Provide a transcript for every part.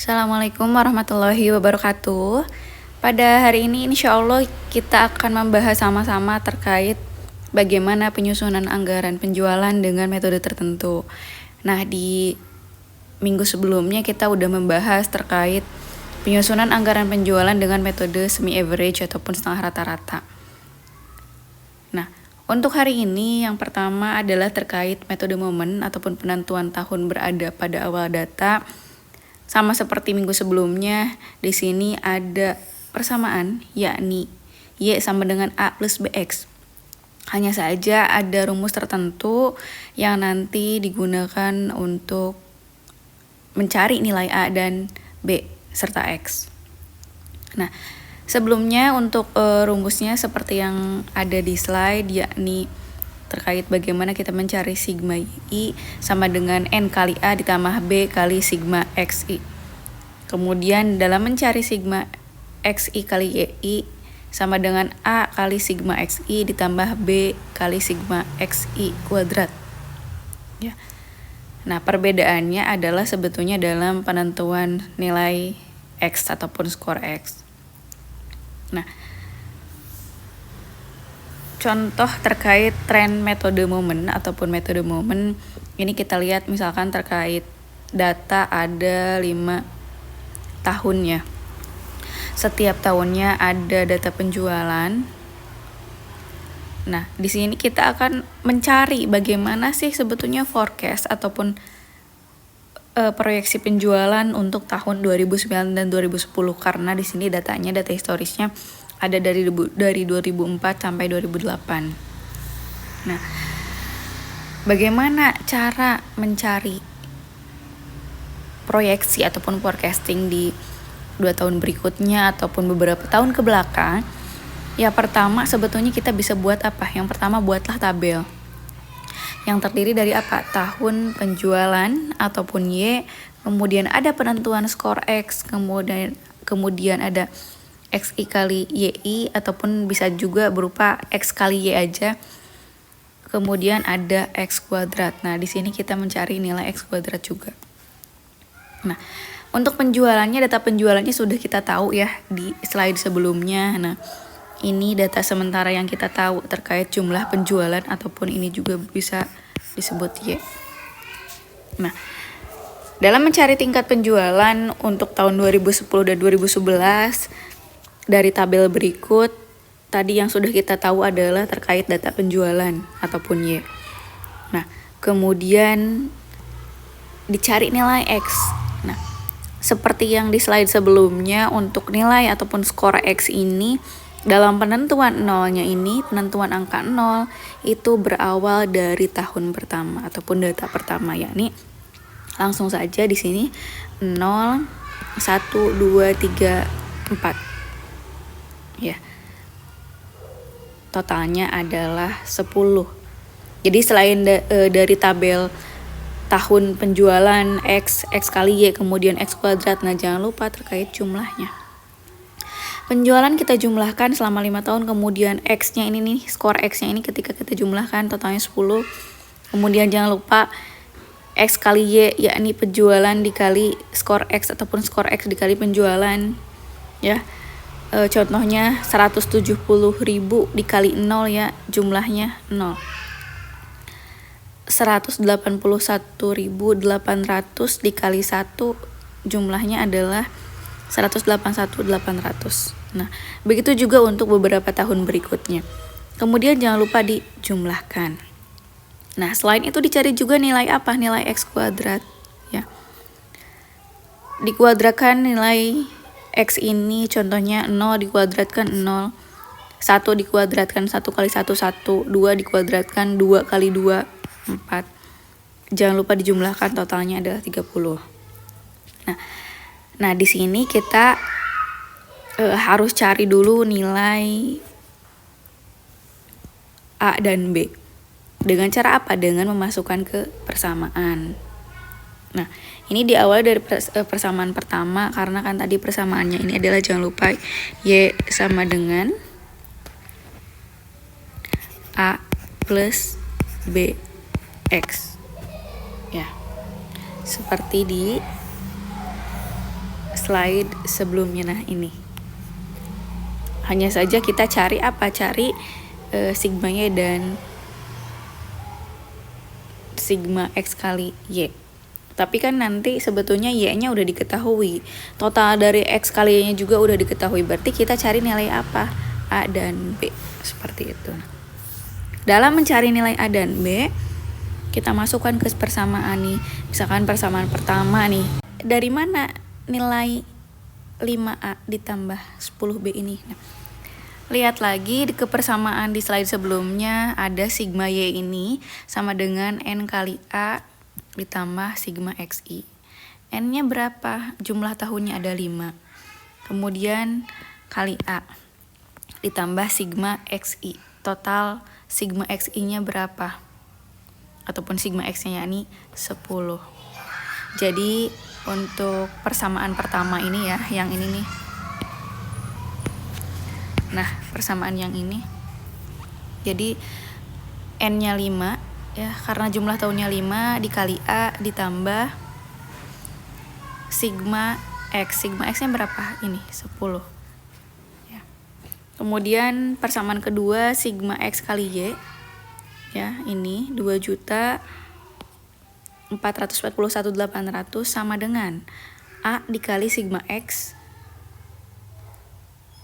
Assalamualaikum warahmatullahi wabarakatuh. Pada hari ini insya Allah kita akan membahas sama-sama terkait bagaimana penyusunan anggaran penjualan dengan metode tertentu. Nah, di minggu sebelumnya kita udah membahas terkait penyusunan anggaran penjualan dengan metode semi average ataupun setengah rata-rata. Nah, untuk hari ini yang pertama adalah terkait metode momen ataupun penentuan tahun berada pada awal data. Sama seperti minggu sebelumnya, di sini ada persamaan, yakni Y sama dengan A plus BX. Hanya saja ada rumus tertentu yang nanti digunakan untuk mencari nilai A dan B serta X. Nah, sebelumnya untuk rumusnya seperti yang ada di slide, yakni terkait bagaimana kita mencari sigma I sama dengan N kali A ditambah B kali sigma XI. Kemudian dalam mencari sigma XI kali YI sama dengan A kali sigma XI ditambah B kali sigma XI kuadrat. Ya. Nah, perbedaannya adalah sebetulnya dalam penentuan nilai X ataupun skor X. Nah, contoh terkait tren metode momen ataupun metode momen, ini kita lihat misalkan terkait data ada 5 tahun ya. Setiap tahunnya ada data penjualan. Nah, di sini kita akan mencari bagaimana sih sebetulnya forecast ataupun proyeksi penjualan untuk tahun 2009 dan 2010 karena di sini data historisnya ada dari 2004 sampai 2008. Nah, bagaimana cara mencari proyeksi ataupun forecasting di 2 tahun berikutnya ataupun beberapa tahun ke belakang? Ya, pertama sebetulnya kita bisa buat apa? Yang pertama buatlah tabel yang terdiri dari apa? Tahun penjualan ataupun Y, kemudian ada penentuan skor X, kemudian ada XI kali YI ataupun bisa juga berupa X kali Y aja. Kemudian ada X kuadrat. Nah, di sini kita mencari nilai X kuadrat juga. Nah, untuk penjualannya, data penjualannya sudah kita tahu ya di slide sebelumnya. Nah, ini data sementara yang kita tahu terkait jumlah penjualan ataupun ini juga bisa disebut Y. Nah, dalam mencari tingkat penjualan untuk tahun 2010 dan 2011, dari tabel berikut, tadi yang sudah kita tahu adalah terkait data penjualan ataupun Y. Nah, kemudian dicari nilai X. Nah, seperti yang di slide sebelumnya, untuk nilai ataupun skor X ini, dalam penentuan nolnya ini, penentuan angka 0, itu berawal dari tahun pertama ataupun data pertama, yakni langsung saja di sini 0, 1, 2, 3, 4. Ya, totalnya adalah 10. Jadi selain dari tabel tahun penjualan X kali Y kemudian X kuadrat, nah jangan lupa terkait jumlahnya. Penjualan kita jumlahkan selama 5 tahun, kemudian X-nya ini nih, skor X-nya ini ketika kita jumlahkan totalnya 10. Kemudian jangan lupa X kali Y, yakni penjualan dikali skor X ataupun skor X dikali penjualan. Ya. Contohnya 170.000 dikali 0 ya, jumlahnya 0. 181.800 dikali 1, jumlahnya adalah 181.800. Nah, begitu juga untuk beberapa tahun berikutnya. Kemudian jangan lupa dijumlahkan. Nah, selain itu dicari juga nilai apa? Nilai X kuadrat ya. Dikuadratkan nilai X ini, contohnya 0 dikuadratkan 0, 1 dikuadratkan 1 kali 1, 1, 2 dikuadratkan 2 kali 2, 4. Jangan lupa dijumlahkan, totalnya adalah 30. Nah, di sini kita harus cari dulu nilai A dan B. Dengan cara apa? Dengan memasukkan ke persamaan. Nah, ini diawali dari persamaan pertama, karena kan tadi persamaannya ini adalah jangan lupa Y sama dengan A plus B X. Ya, seperti di slide sebelumnya. Nah ini hanya saja kita cari apa, cari sigmanya dan sigma X kali Y. Tapi kan nanti sebetulnya Y-nya udah diketahui, total dari X kali Y-nya juga udah diketahui, berarti kita cari nilai apa? A dan B, seperti itu. Dalam mencari nilai A dan B, kita masukkan ke persamaan nih. Misalkan persamaan pertama nih, dari mana nilai 5A ditambah 10B ini? Nah, lihat lagi ke persamaan di slide sebelumnya, ada sigma Y ini sama dengan N kali A ditambah sigma XI. N-nya berapa? Jumlah tahunnya ada 5. Kemudian kali A ditambah sigma XI. Total sigma XI-nya berapa? Ataupun sigma X-nya ini 10. Jadi untuk persamaan pertama ini ya, yang ini nih. Nah, persamaan yang ini. Jadi N-nya 5 ya, karena jumlah tahunnya 5 dikali A ditambah sigma X. Sigma X-nya berapa? Ini 10. Ya. Kemudian persamaan kedua sigma X kali Y. Ya, ini 2.441.800 sama dengan A dikali sigma X.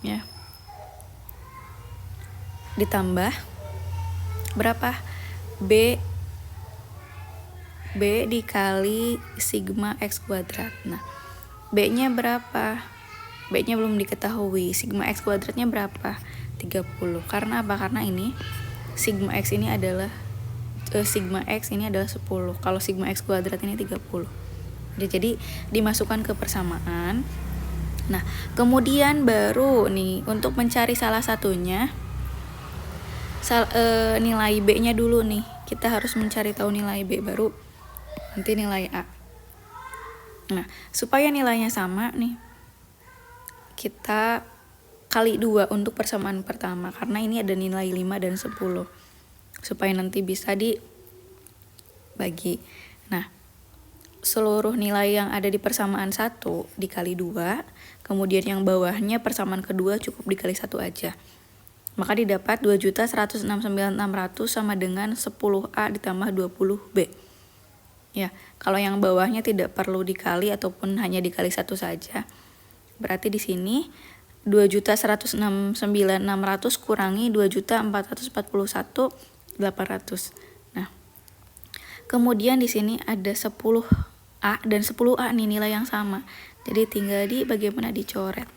Ya. Ditambah berapa? B dikali sigma X kuadrat. Nah, B-nya berapa? B-nya belum diketahui. Sigma X kuadratnya berapa? 30. Karena apa? Karena ini sigma X ini adalah sigma X ini adalah 10. Kalau sigma X kuadrat ini 30. Jadi dimasukkan ke persamaan. Nah, kemudian baru nih untuk mencari salah satunya nilai B-nya dulu nih. Kita harus mencari tahu nilai B, baru nanti nilai A. Nah, supaya nilainya sama nih, kita kali 2 untuk persamaan pertama, karena ini ada nilai 5 dan 10. Supaya nanti bisa dibagi. Nah, seluruh nilai yang ada di persamaan 1 dikali 2, kemudian yang bawahnya persamaan kedua cukup dikali 1 aja. Maka didapat 2.169.600 sama dengan 10A ditambah 20B. Ya, kalau yang bawahnya tidak perlu dikali ataupun hanya dikali 1 saja. Berarti di sini 2.169.600 kurangi 2.441.800. Nah, kemudian di sini ada 10A dan 10A nih nilai yang sama. Jadi tinggal bagaimana dicoret.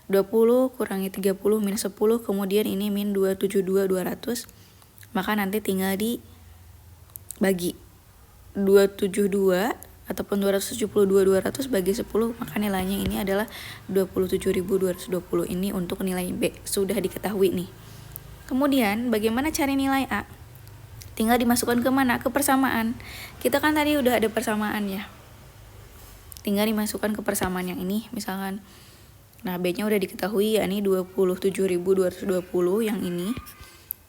20 kurangi 30 minus 10, kemudian ini min 272.200, maka nanti tinggal dibagi 272 ataupun 272.200 bagi 10, maka nilainya ini adalah 27.220. Ini untuk nilai B, sudah diketahui nih. Kemudian bagaimana cari nilai A? Tinggal dimasukkan ke mana? Ke persamaan. Kita kan tadi udah ada persamaan ya. Tinggal dimasukkan ke persamaan yang ini, misalkan. Nah, B-nya udah diketahui, yakni 27.220 yang ini.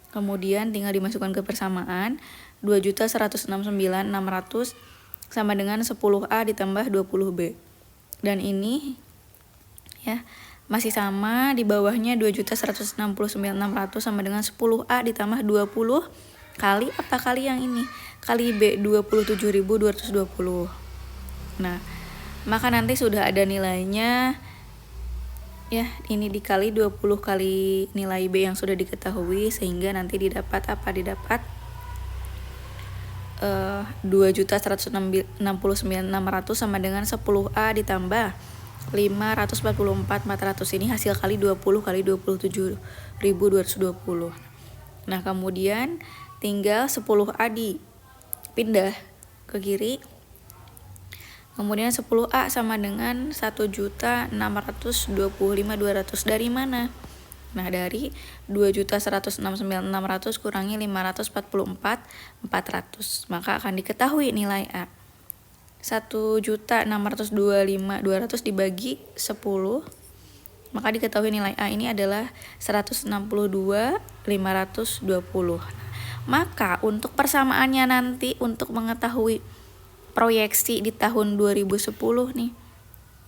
Kemudian tinggal dimasukkan ke persamaan, 2.169.600 sama dengan 10A ditambah 20B. Dan ini ya masih sama, di bawahnya 2.169.600 sama dengan 10A ditambah 20 kali apa? Kali yang ini, kali B 27.220. Nah, maka nanti sudah ada nilainya. Ya, ini dikali 20 kali nilai B yang sudah diketahui, sehingga nanti didapat apa? Didapat 2.169.600 sama dengan 10A ditambah 544.400. Ini hasil kali 20 kali 27.220. Nah, kemudian tinggal 10A dipindah ke kiri. Kemudian 10A sama dengan 1.625.200. Dari mana? Nah, dari 2.169.600 kurangi 544.400. Maka akan diketahui nilai A. 1.625.200 dibagi 10. Maka diketahui nilai A ini adalah 162.520. Maka untuk persamaannya nanti, untuk mengetahui proyeksi di tahun 2010 nih.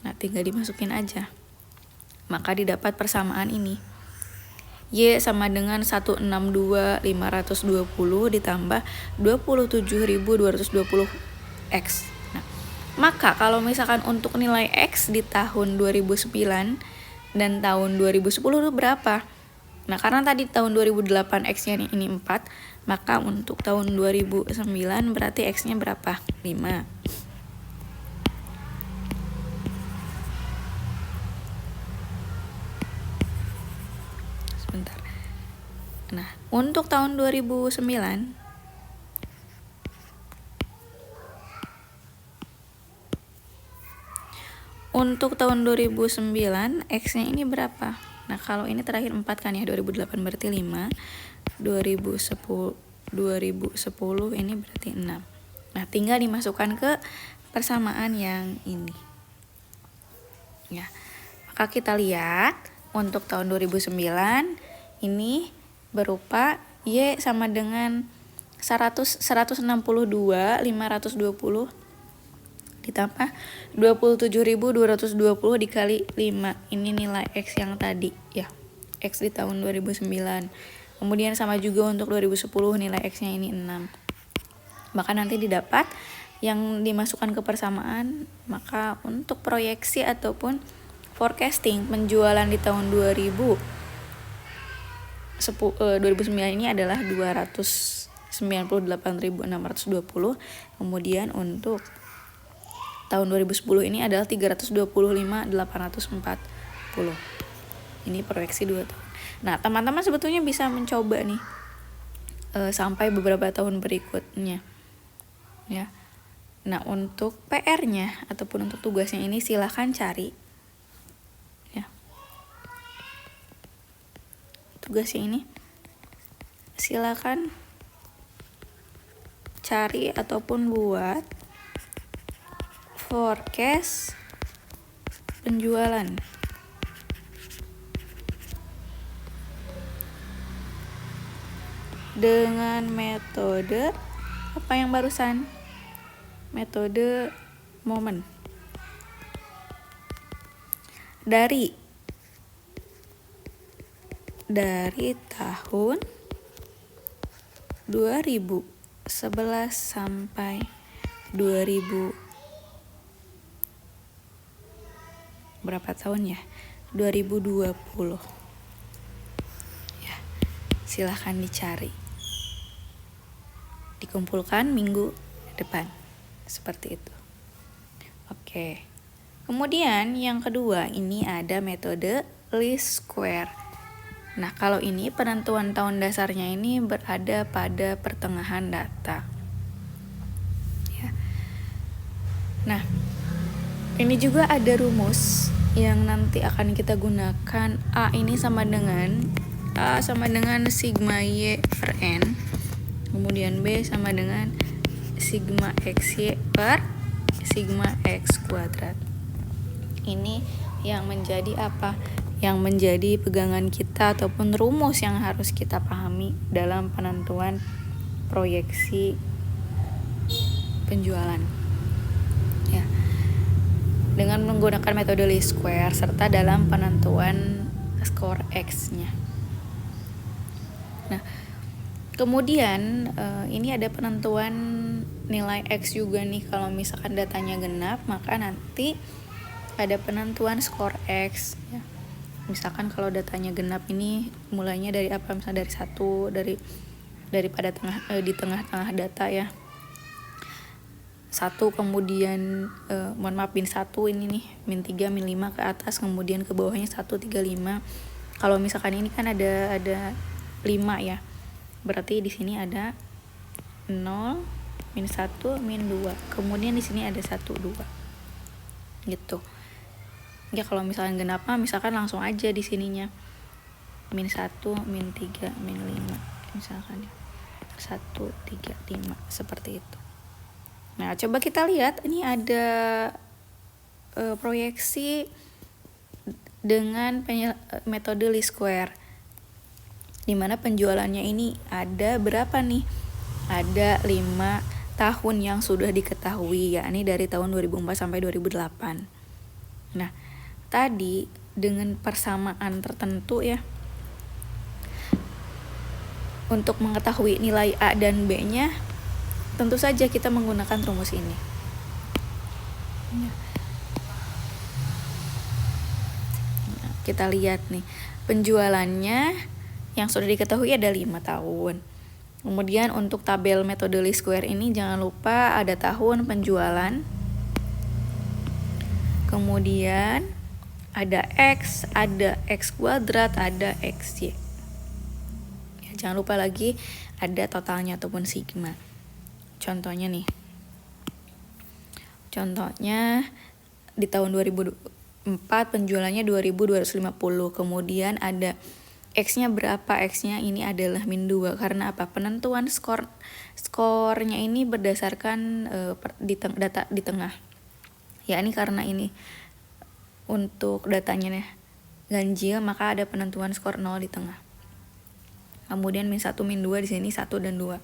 Nah, tinggal dimasukin aja. Maka didapat persamaan ini. Y sama dengan 162.520 ditambah 27.220 X. Nah, maka kalau misalkan untuk nilai X di tahun 2009 dan tahun 2010 itu berapa? Nah, karena tadi tahun 2008 X-nya ini 4, maka untuk tahun 2009 berarti X-nya berapa? 5. Sebentar. Nah, untuk tahun 2009 X-nya ini berapa? Nah, kalau ini terakhir 4 kan ya, 2008 berarti 5, 2010 ini berarti 6. Nah, tinggal dimasukkan ke persamaan yang ini. Ya. Maka kita lihat untuk tahun 2009 ini berupa Y sama dengan 162.520 ditambah 27.220 dikali 5. Ini nilai X yang tadi ya. X di tahun 2009. Kemudian sama juga untuk 2010 nilai X-nya ini 6. Maka nanti didapat yang dimasukkan ke persamaan. Maka untuk proyeksi ataupun forecasting penjualan di tahun 2009 ini adalah 298.620. Kemudian untuk tahun 2010 ini adalah 325.840. Ini proyeksi 2 tahun. Nah, teman-teman sebetulnya bisa mencoba nih sampai beberapa tahun berikutnya. Ya. Nah, untuk PR-nya ataupun untuk tugasnya ini silahkan cari. Ya. Tugasnya ini silahkan cari ataupun buat forecast penjualan dengan metode apa yang barusan? Metode momen. Dari tahun 2011 sampai 2000 berapa tahun ya? 2020. Ya, silahkan dicari. Dikumpulkan minggu depan. Seperti itu. Oke. Kemudian yang kedua ini ada metode least square. Nah, kalau ini penentuan tahun dasarnya ini berada pada pertengahan data. Ya. Nah, ini juga ada rumus yang nanti akan kita gunakan. A ini sama dengan sigma Y per N. Kemudian B sama dengan sigma XY per sigma X kuadrat. Ini yang menjadi apa? Yang menjadi pegangan kita ataupun rumus yang harus kita pahami dalam penentuan proyeksi penjualan. Ya. Dengan menggunakan metode least square serta dalam penentuan skor X-nya. Nah, kemudian ini ada penentuan nilai X juga nih. Kalau misalkan datanya genap, maka nanti ada penentuan skor X. Ya. Misalkan kalau datanya genap ini mulainya dari apa? Misalnya dari 1, daripada di tengah-tengah data ya. 1 kemudian min 1 ini nih, min 3, min 5 ke atas, kemudian ke bawahnya 1, 3, 5. Kalau misalkan ini kan ada 5 ya. Berarti di sini ada 0, min 1, min 2. Kemudian di sini ada 1, 2. Gitu. Ya kalau misalkan genap misalkan langsung aja di sininya. Min 1, min 3, min 5. Misalkan 1, 3, 5 seperti itu. Nah, coba kita lihat ini ada proyeksi dengan metode least square. Di mana penjualannya ini ada berapa nih? Ada 5 tahun yang sudah diketahui, yakni dari tahun 2004 sampai 2008. Nah, tadi dengan persamaan tertentu ya, untuk mengetahui nilai A dan B-nya, tentu saja kita menggunakan rumus ini. Nah, kita lihat nih, penjualannya yang sudah diketahui ada 5 tahun. Kemudian untuk tabel metode least square ini jangan lupa ada tahun penjualan. Kemudian ada X, ada X kuadrat, ada XY. Ya, jangan lupa lagi ada totalnya ataupun sigma. Contohnya nih. Contohnya di tahun 2004 penjualannya 2250. Kemudian ada X-nya berapa? X-nya ini adalah min 2. Karena apa? Penentuan skornya ini berdasarkan data di tengah. Ya, ini karena ini untuk datanya ganjil, maka ada penentuan skor 0 di tengah. Kemudian min 1, min 2 di sini 1 dan 2.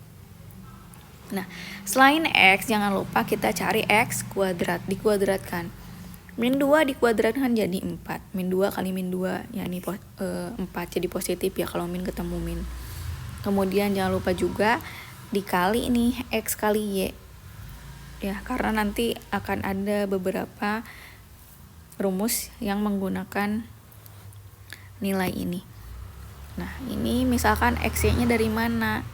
Nah, selain X jangan lupa kita cari X kuadrat, dikuadratkan. Min 2 dikuadratkan jadi 4. Min 2 kali min 2, ya ini 4 jadi positif ya kalau min ketemu min. Kemudian jangan lupa juga dikali ini X kali Y. Ya, karena nanti akan ada beberapa rumus yang menggunakan nilai ini. Nah, ini misalkan X-nya dari mana?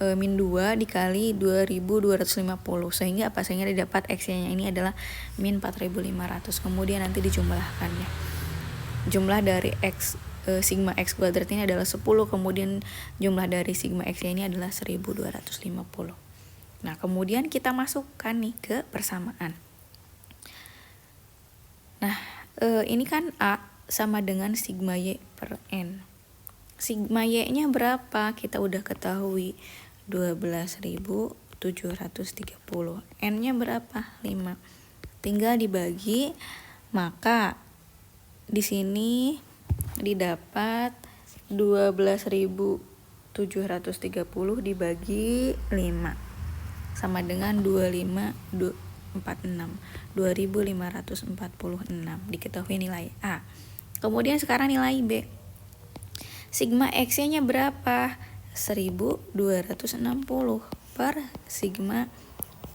Min 2 dikali 2250, sehingga apa? Sehingga didapat X-nya ini adalah min 4500. Kemudian nanti dijumlahkan ya. Jumlah dari X sigma X kuadrat ini adalah 10, kemudian jumlah dari sigma X ini adalah 1250. Nah, kemudian kita masukkan nih ke persamaan. Nah, ini kan A sama dengan sigma Y per N. Sigma Y-nya berapa? Kita udah ketahui 12.730. N-nya berapa? 5. Tinggal dibagi, maka di sini didapat 12.730 dibagi 5 sama dengan 2546. Diketahui nilai A. Kemudian sekarang nilai B. Sigma X-nya berapa? 1260 per sigma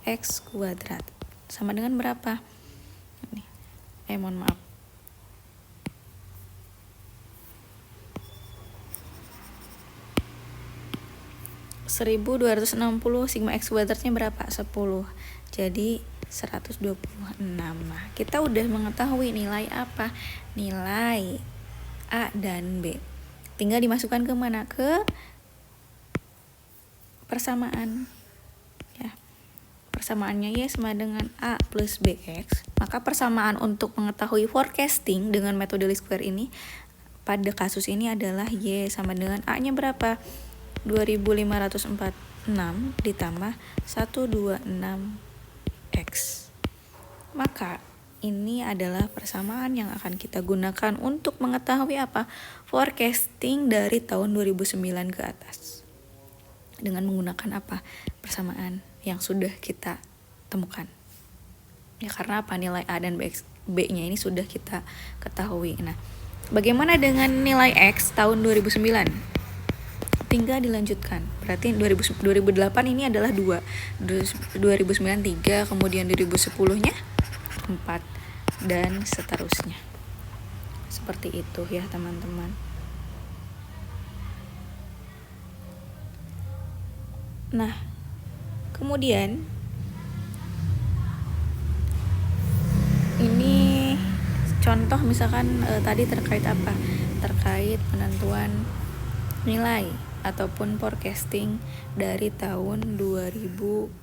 X kuadrat. Sama dengan berapa? Mohon maaf. (1260) sigma X kuadratnya berapa? 10. Jadi 126. Nah, kita udah mengetahui nilai apa? Nilai A dan B. Tinggal dimasukkan ke mana? Ke persamaan. Ya. Persamaannya Y sama dengan A plus BX. Maka persamaan untuk mengetahui forecasting dengan metode least square ini pada kasus ini adalah Y sama dengan A-nya berapa? 2546 ditambah 126X. Maka ini adalah persamaan yang akan kita gunakan untuk mengetahui apa? Forecasting dari tahun 2009 ke atas. Dengan menggunakan apa? Persamaan yang sudah kita temukan. Ya, karena apa? Nilai A dan B-nya ini sudah kita ketahui. Nah, bagaimana dengan nilai X tahun 2009? Tinggal dilanjutkan. Berarti 2008 ini adalah 2. 2009 3, kemudian 2010-nya 4 dan seterusnya. Seperti itu ya, teman-teman. Nah, kemudian ini contoh misalkan tadi terkait apa? Terkait penentuan nilai ataupun forecasting dari tahun 2009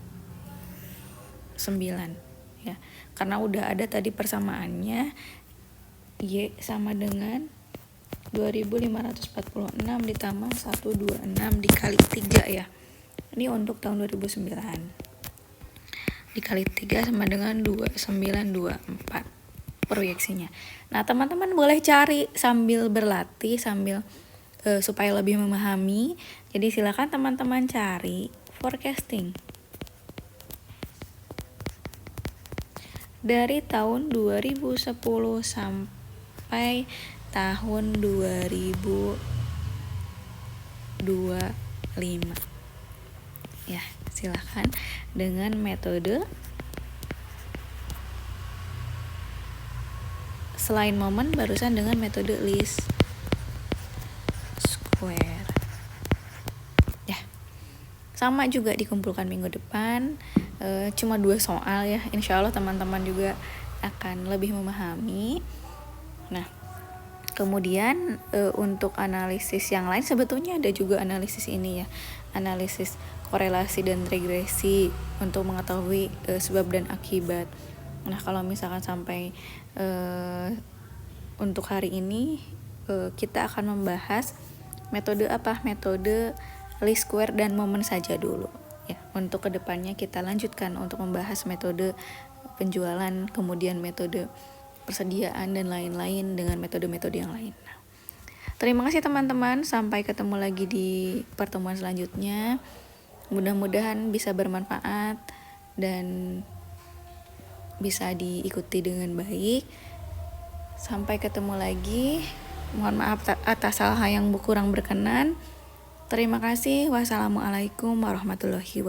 ya. Karena udah ada tadi persamaannya, Y sama dengan 2546 ditambah 126 dikali 3 ya. Ini untuk tahun 2009. Dikali 3 sama dengan 2924 proyeksinya. Nah, teman-teman boleh cari sambil berlatih, sambil supaya lebih memahami. Jadi silakan teman-teman cari forecasting. dari tahun 2010 sampai tahun 2025. Ya, silahkan dengan metode selain momen barusan dengan metode least square. Ya, sama juga dikumpulkan minggu depan. Cuma 2 soal ya, insya Allah teman-teman juga akan lebih memahami. Nah, kemudian untuk analisis yang lain sebetulnya ada juga analisis ini ya, analisis korelasi dan regresi untuk mengetahui sebab dan akibat. Nah, kalau misalkan sampai untuk hari ini kita akan membahas metode apa? Metode least square dan momen saja dulu. Ya, untuk kedepannya kita lanjutkan untuk membahas metode penjualan, kemudian metode persediaan dan lain-lain dengan metode-metode yang lain. Terima kasih teman-teman, sampai ketemu lagi di pertemuan selanjutnya. Mudah-mudahan bisa bermanfaat dan bisa diikuti dengan baik. Sampai ketemu lagi. Mohon maaf atas hal-hal yang kurang berkenan. Terima kasih. Wassalamualaikum warahmatullahi wabarakatuh.